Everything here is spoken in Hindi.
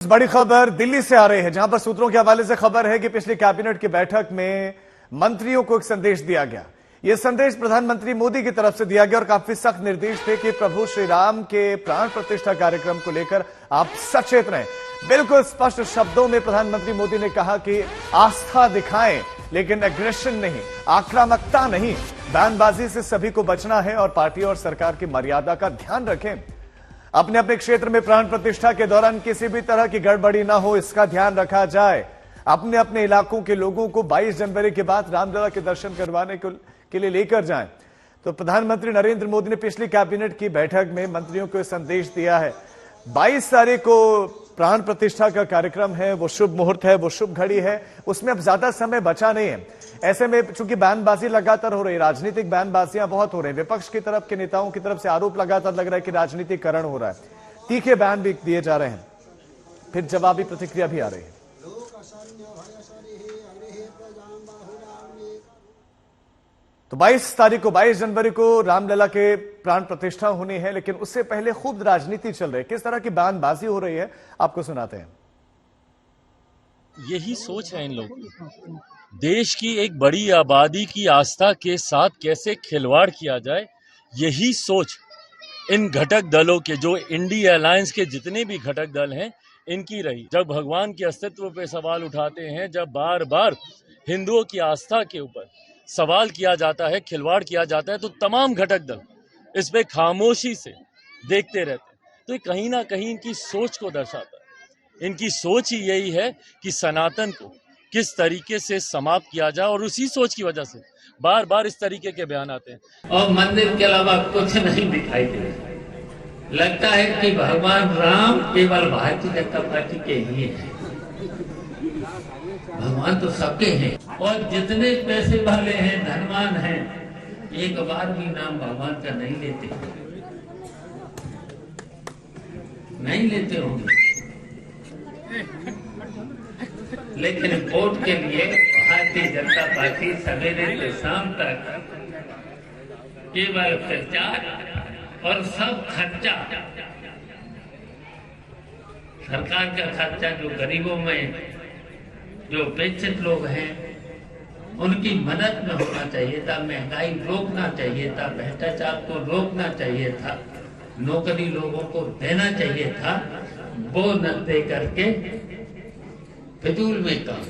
बड़ी खबर दिल्ली से आ रही है, जहां पर सूत्रों के हवाले से खबर है कि पिछली कैबिनेट की बैठक में मंत्रियों को एक संदेश दिया गया। यह संदेश प्रधानमंत्री मोदी की तरफ से दिया गया और काफी सख्त निर्देश थे कि प्रभु श्री राम के प्राण प्रतिष्ठा कार्यक्रम को लेकर आप सचेत रहें। बिल्कुल स्पष्ट शब्दों में प्रधानमंत्री मोदी ने कहा कि आस्था दिखाएं, लेकिन एग्रेशन नहीं, आक्रामकता नहीं, बयानबाजी से सभी को बचना है और पार्टी और सरकार की मर्यादा का ध्यान रखें। अपने अपने क्षेत्र में प्राण प्रतिष्ठा के दौरान किसी भी तरह की गड़बड़ी ना हो, इसका ध्यान रखा जाए। अपने अपने इलाकों के लोगों को 22 जनवरी के बाद रामलला के दर्शन करवाने के लिए लेकर जाएं। तो प्रधानमंत्री नरेंद्र मोदी ने पिछली कैबिनेट की बैठक में मंत्रियों को संदेश दिया है। 22 तारीख को प्राण प्रतिष्ठा का कार्यक्रम है, वो शुभ मुहूर्त है, वो शुभ घड़ी है, उसमें अब ज्यादा समय बचा नहीं है। ऐसे में चूंकि बयानबाजी लगातार हो रही है, राजनीतिक बयानबाजियां बहुत हो रही है, विपक्ष की तरफ के नेताओं की तरफ से आरोप लगातार लग रहा है कि राजनीतिकरण हो रहा है, तीखे बयान भी दिए जा रहे हैं, फिर जवाबी प्रतिक्रिया भी आ रही है। तो 22 तारीख को 22 जनवरी को रामलला के प्राण प्रतिष्ठा होनी है, लेकिन उससे पहले खूब राजनीति चल रही है। किस तरह की बयानबाजी हो रही है आपको सुनाते हैं। यही सोच है इन लोगों की, देश की एक बड़ी आबादी की आस्था के साथ कैसे खिलवाड़ किया जाए, यही सोच इन घटक दलों के, जो इंडिया अलायंस के जितने भी घटक दल हैं, इनकी रही। जब भगवान के अस्तित्व पे सवाल उठाते हैं, जब बार बार हिंदुओं की आस्था के ऊपर सवाल किया जाता है, खिलवाड़ किया जाता है, तो तमाम घटक दल इस पे खामोशी से देखते रहते हैं। तो ये कहीं ना कहीं इनकी सोच को दर्शाता है। इनकी सोच ही यही है कि सनातन को किस तरीके से समाप्त किया जाए, और उसी सोच की वजह से बार बार इस तरीके के बयान आते हैं। और मंदिर के अलावा कुछ नहीं दिखाई दे रहा। लगता है कि भगवान राम केवल भारतीय जनता पार्टी के ही हैं। भगवान तो सबके हैं, और जितने पैसे वाले हैं, धनवान हैं, एक बार भी नाम भगवान का नहीं लेते होंगे। लेकिन वोट के लिए भारतीय जनता पार्टी सवेरे से शाम तक केवल प्रचार और सब खर्चा, सरकार का खर्चा, जो गरीबों में जो पेंशन लोग हैं उनकी मदद में होना चाहिए था, महंगाई रोकना चाहिए था, भ्रष्टाचार को रोकना चाहिए था, नौकरी लोगों को देना चाहिए था, वो न दे करके फिजूल में काम।